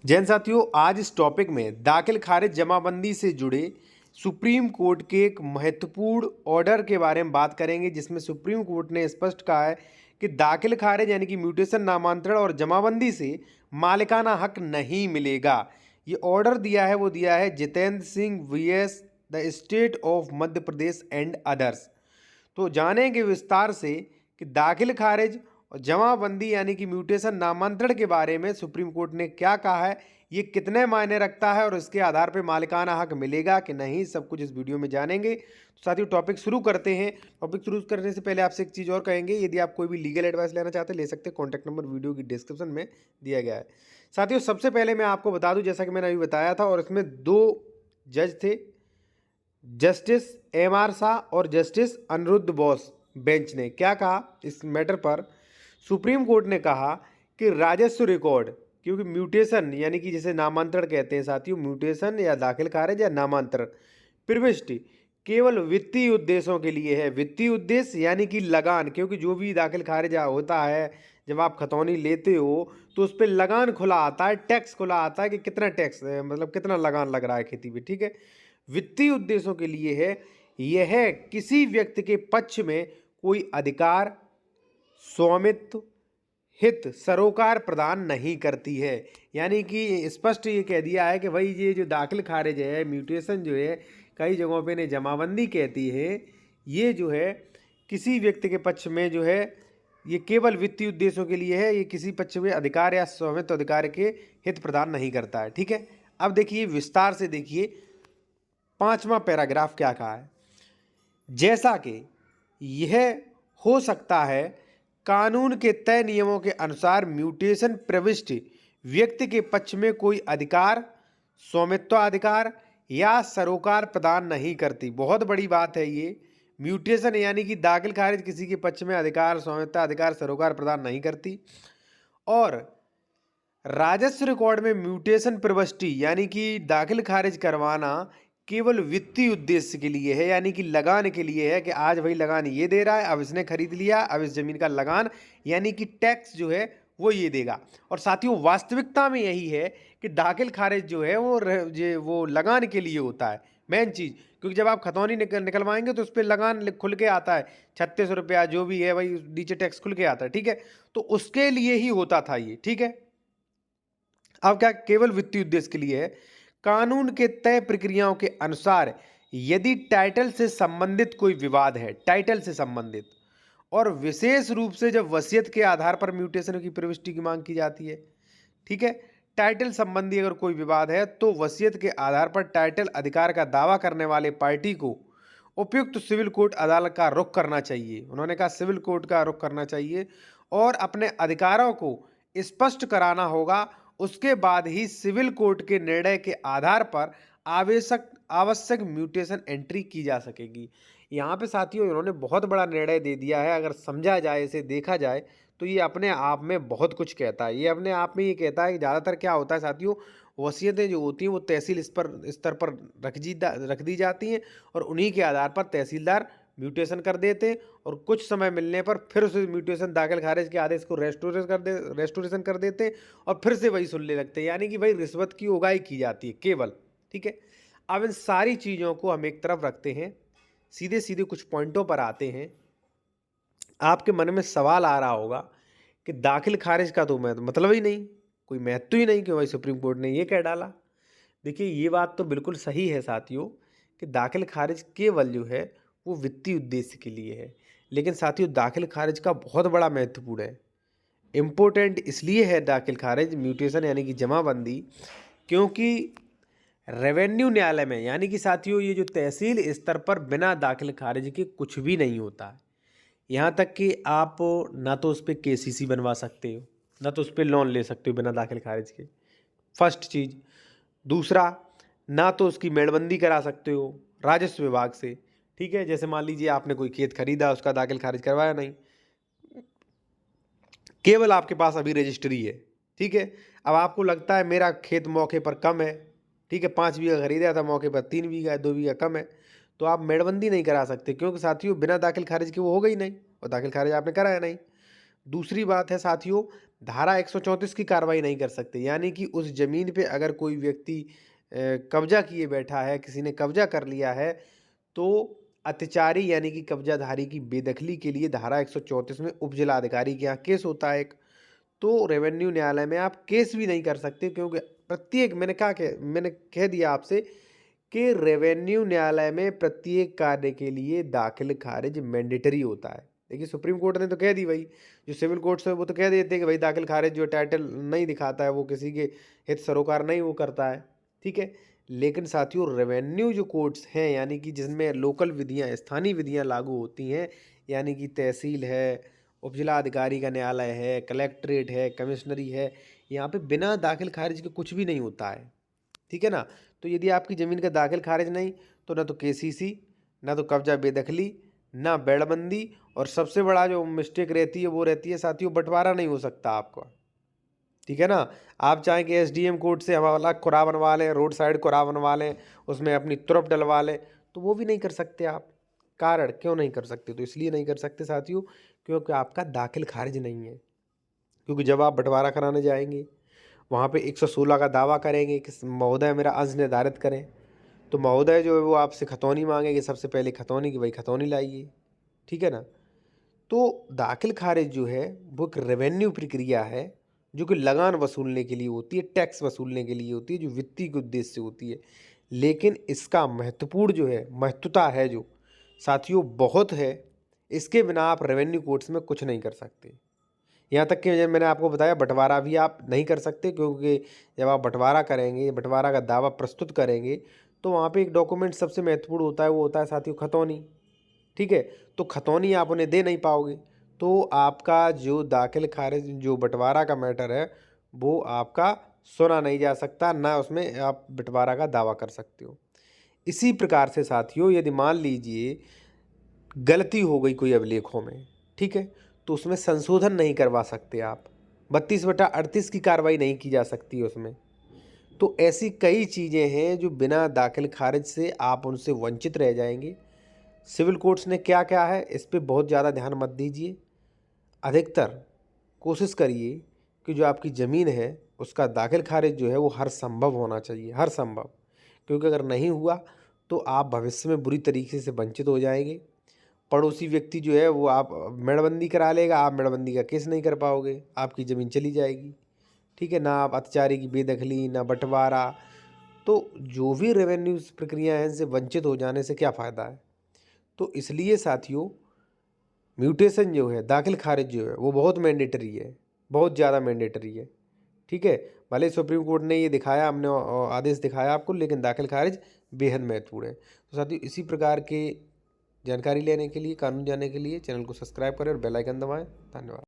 जैन साथियों, आज इस टॉपिक में दाखिल खारिज जमाबंदी से जुड़े सुप्रीम कोर्ट के एक महत्वपूर्ण ऑर्डर के बारे में बात करेंगे, जिसमें सुप्रीम कोर्ट ने स्पष्ट कहा है कि दाखिल खारिज यानी कि म्यूटेशन, नामांतरण और जमाबंदी से मालिकाना हक नहीं मिलेगा। ये ऑर्डर दिया है Jitendra Singh vs the state of Madhya Pradesh and others. तो जानेंगे विस्तार से कि दाखिल खारिज और जमाबंदी यानी कि म्यूटेशन, नामांतरण के बारे में सुप्रीम कोर्ट ने क्या कहा है, ये कितने मायने रखता है और इसके आधार पर मालिकाना हक मिलेगा कि नहीं, सब कुछ इस वीडियो में जानेंगे। तो साथियों, टॉपिक शुरू करते हैं। टॉपिक शुरू करने से पहले आपसे एक चीज़ और कहेंगे, यदि आप कोई भी लीगल एडवाइस लेना चाहते हैं ले सकते हैं। कॉन्टैक्ट नंबर वीडियो की डिस्क्रिप्शन में दिया गया है। साथियों, सबसे पहले मैं आपको बता दूं, जैसा कि मैंने अभी बताया था, और इसमें दो जज थे, जस्टिस एम.आर. शाह और जस्टिस अनिरुद्ध बोस बेंच ने क्या कहा इस मैटर पर। सुप्रीम कोर्ट ने कहा कि राजस्व रिकॉर्ड, क्योंकि म्यूटेशन यानी कि जिसे नामांतरण कहते हैं साथियों, म्यूटेशन या दाखिल खारिज या नामांतरण प्रविष्टि केवल वित्तीय उद्देश्यों के लिए है। वित्तीय उद्देश्य यानी कि लगान, क्योंकि जो भी दाखिल खारिज होता है, जब आप खतौनी लेते हो तो उस पर लगान खुला आता है, टैक्स खुला आता है कि कितना टैक्स मतलब कितना लगान लग रहा है खेती पे, ठीक है। वित्तीय उद्देश्यों के लिए है। यह किसी व्यक्ति के पक्ष में कोई अधिकार, स्वामित्व, हित, सरोकार प्रदान नहीं करती है। यानी कि स्पष्ट ये कह दिया है कि भाई ये जो दाखिल खारिज है, म्यूटेशन जो है, कई जगहों पे ने जमाबंदी कहती है, ये जो है किसी व्यक्ति के पक्ष में जो है ये केवल वित्तीय उद्देश्यों के लिए है। ये किसी पक्ष में अधिकार या स्वामित्व अधिकार के हित प्रदान नहीं करता है, ठीक है। अब देखिए विस्तार से देखिए 5वां पैराग्राफ क्या कहा है। जैसा कि यह हो सकता है कानून के तय नियमों के अनुसार म्यूटेशन प्रविष्टि व्यक्ति के पक्ष में कोई अधिकार, स्वामित्वाधिकार या सरोकार प्रदान नहीं करती। बहुत बड़ी बात है ये। म्यूटेशन यानी कि दाखिल खारिज किसी के पक्ष में अधिकार, स्वामित्वाधिकार, सरोकार प्रदान नहीं करती। और राजस्व रिकॉर्ड में म्यूटेशन प्रविष्टि यानी कि दाखिल खारिज करवाना केवल वित्तीय उद्देश्य के लिए है, यानी कि लगान के लिए है कि आज भाई लगान ये दे रहा है, अब इसने खरीद लिया, अब इस जमीन का लगान यानी कि टैक्स जो है वो ये देगा। और साथियों, वास्तविकता में यही है कि दाखिल खारिज जो है वो लगान के लिए होता है, मेन चीज़। क्योंकि जब आप खतौनी निकलवाएंगे तो उस पर लगान खुल के आता है, 36 रुपया जो भी है भाई, नीचे टैक्स खुल के आता है, ठीक है। तो उसके लिए ही होता था ये, ठीक है। अब क्या केवल वित्तीय उद्देश्य के लिए है। कानून के तय प्रक्रियाओं के अनुसार यदि टाइटल से संबंधित कोई विवाद है, टाइटल से संबंधित, और विशेष रूप से जब वसीयत के आधार पर म्यूटेशन की प्रविष्टि की मांग की जाती है, ठीक है। टाइटल संबंधी अगर कोई विवाद है तो वसीयत के आधार पर टाइटल अधिकार का दावा करने वाले पार्टी को उपयुक्त सिविल कोर्ट अदालत का रुख करना चाहिए। उन्होंने कहा सिविल कोर्ट का रुख करना चाहिए और अपने अधिकारों को स्पष्ट कराना होगा। उसके बाद ही सिविल कोर्ट के निर्णय के आधार पर आवश्यक म्यूटेशन एंट्री की जा सकेगी। यहाँ पे साथियों इन्होंने बहुत बड़ा निर्णय दे दिया है। अगर समझा जाए, इसे देखा जाए तो ये अपने आप में बहुत कुछ कहता है। ये अपने आप में ये कहता है कि ज़्यादातर क्या होता है साथियों, वसीयतें जो होती हैं वो तहसील स्तर पर रख दी जाती हैं और उन्हीं के आधार पर तहसीलदार म्यूटेशन कर देते हैं और कुछ समय मिलने पर फिर उस म्यूटेशन दाखिल खारिज के आदेश को रेस्टोरेशन कर देते हैं और फिर से वही सुनने लगते हैं। यानी कि भाई रिश्वत की उगाही की जाती है केवल, ठीक है। अब इन सारी चीज़ों को हम एक तरफ रखते हैं, सीधे सीधे कुछ पॉइंटों पर आते हैं। आपके मन में सवाल आ रहा होगा कि दाखिल खारिज का तो मतलब ही नहीं, कोई महत्व ही नहीं, कि भाई सुप्रीम कोर्ट ने ये कह डाला। देखिए ये बात तो बिल्कुल सही है साथियों कि दाखिल खारिज केवल जो है वो वित्तीय उद्देश्य के लिए है, लेकिन साथियों दाखिल खारिज का बहुत बड़ा महत्वपूर्ण है, इम्पोर्टेंट इसलिए है दाखिल खारिज, म्यूटेशन यानी कि जमाबंदी, क्योंकि रेवेन्यू न्यायालय में यानी कि साथियों ये जो तहसील स्तर पर बिना दाखिल खारिज के कुछ भी नहीं होता है। यहाँ तक कि आप ना तो उस पर केसीसी बनवा सकते हो, ना तो उस पर लोन ले सकते हो बिना दाखिल खारिज के, फर्स्ट चीज़। दूसरा, ना तो उसकी मेड़बंदी करा सकते हो राजस्व विभाग से, ठीक है। जैसे मान लीजिए आपने कोई खेत खरीदा, उसका दाखिल खारिज करवाया नहीं, केवल आपके पास अभी रजिस्ट्री है, ठीक है। अब आपको लगता है मेरा खेत मौके पर कम है, ठीक है, 5 बीघा खरीदा था, मौके पर 3 बीघा है, 2 बीघा कम है, तो आप मेड़बंदी नहीं करा सकते, क्योंकि साथियों बिना दाखिल खारिज के वो हो गई नहीं और दाखिल खारिज आपने कराया नहीं। दूसरी बात है साथियों, धारा 134 की कार्रवाई नहीं कर सकते, यानी कि उस ज़मीन पे अगर कोई व्यक्ति कब्जा किए बैठा है, किसी ने कब्जा कर लिया है, तो अत्याचारी यानी कि कब्जाधारी की बेदखली के लिए धारा 134 में उपजिलाधिकारी के यहाँ केस होता है एक। तो रेवेन्यू न्यायालय में आप केस भी नहीं कर सकते, क्योंकि प्रत्येक मैंने कह दिया आपसे कि रेवेन्यू न्यायालय में प्रत्येक कार्य के लिए दाखिल खारिज मैंडेटरी होता है। देखिए सुप्रीम कोर्ट ने तो कह दी भाई, जो सिविल कोर्ट्स है वो तो कह देते हैं कि भाई दाखिल खारिज जो टाइटल नहीं दिखाता है वो किसी के हित सरोकार नहीं वो करता है, ठीक है। लेकिन साथियों रेवेन्यू जो कोर्ट्स हैं, यानी कि जिसमें लोकल विधियाँ, स्थानीय विधियाँ लागू होती हैं, यानी कि तहसील है, उपजिला अधिकारी का न्यायालय है, कलेक्ट्रेट है, कमिश्नरी है, यहाँ पे बिना दाखिल खारिज के कुछ भी नहीं होता है, ठीक है ना। तो यदि आपकी ज़मीन का दाखिल खारिज नहीं, तो ना तो केसीसी, ना तो कब्जा बेदखली, ना बेड़बंदी, और सबसे बड़ा जो मिस्टेक रहती है वो रहती है साथियों, बंटवारा नहीं हो सकता आपका, ठीक है ना। आप चाहें कि एसडीएम कोर्ट से हम अलग कुरा बनवा लें, रोड साइड कुरा बनवा लें, उसमें अपनी तुरप डलवा लें, तो वो भी नहीं कर सकते आप। कारण क्यों नहीं कर सकते? तो इसलिए नहीं कर सकते साथियों, क्योंकि आपका दाखिल खारिज नहीं है। क्योंकि जब आप बंटवारा कराने जाएंगे, वहाँ पे 116 का दावा करेंगे कि महोदय मेरा अंश निर्धारित करें, तो महोदय जो है वो आपसे खतौनी मांगेंगे, सबसे पहले खतौनी की भाई खतौनी लाइए, ठीक है ना। तो दाखिल खारिज जो है वो एक रेवेन्यू प्रक्रिया है, जो कि लगान वसूलने के लिए होती है, टैक्स वसूलने के लिए होती है, जो वित्तीय के उद्देश्य से होती है। लेकिन इसका महत्वपूर्ण जो है, महत्वता है जो साथियों बहुत है, इसके बिना आप रेवेन्यू कोर्ट्स में कुछ नहीं कर सकते। यहाँ तक कि जब मैंने आपको बताया बंटवारा भी आप नहीं कर सकते, क्योंकि जब आप बंटवारा करेंगे, बंटवारा का दावा प्रस्तुत करेंगे, तो वहाँ पे एक डॉक्यूमेंट सबसे महत्वपूर्ण होता है, वो होता है साथियों खतौनी, ठीक है। तो खतौनी आप उन्हें दे नहीं पाओगे, तो आपका जो दाखिल खारिज जो बंटवारा का मैटर है वो आपका सुना नहीं जा सकता, ना उसमें आप बंटवारा का दावा कर सकते हो। इसी प्रकार से साथियों, यदि मान लीजिए गलती हो गई कोई अभिलेखों में, ठीक है, तो उसमें संशोधन नहीं करवा सकते आप, 32/38 की कार्रवाई नहीं की जा सकती उसमें। तो ऐसी कई चीज़ें हैं जो बिना दाखिल खारिज से आप उनसे वंचित रह जाएंगे। सिविल कोर्ट्स ने क्या क्या है इस पे बहुत ज़्यादा ध्यान मत दीजिए। अधिकतर कोशिश करिए कि जो आपकी ज़मीन है उसका दाखिल खारिज जो है वो हर संभव होना चाहिए, हर संभव, क्योंकि अगर नहीं हुआ तो आप भविष्य में बुरी तरीके से वंचित हो जाएंगे। पड़ोसी व्यक्ति जो है वो आप मेड़बंदी करा लेगा, आप मेड़बंदी का केस नहीं कर पाओगे, आपकी ज़मीन चली जाएगी, ठीक है ना। आप अत्याचारी की बेदखली, ना बंटवारा, तो जो भी रेवेन्यू प्रक्रिया है इनसे वंचित हो जाने से क्या फ़ायदा है। तो इसलिए साथियों म्यूटेशन जो है, दाखिल खारिज जो है वो बहुत मैंडेटरी है, बहुत ज़्यादा मैंडेटरी है, ठीक है। भले सुप्रीम कोर्ट ने ये दिखाया, हमने आदेश दिखाया आपको, लेकिन दाखिल खारिज बेहद महत्वपूर्ण है। तो साथियों इसी प्रकार के जानकारी लेने के लिए, कानून जानने के लिए चैनल को सब्सक्राइब करें और बेल आइकन दबाएं। धन्यवाद।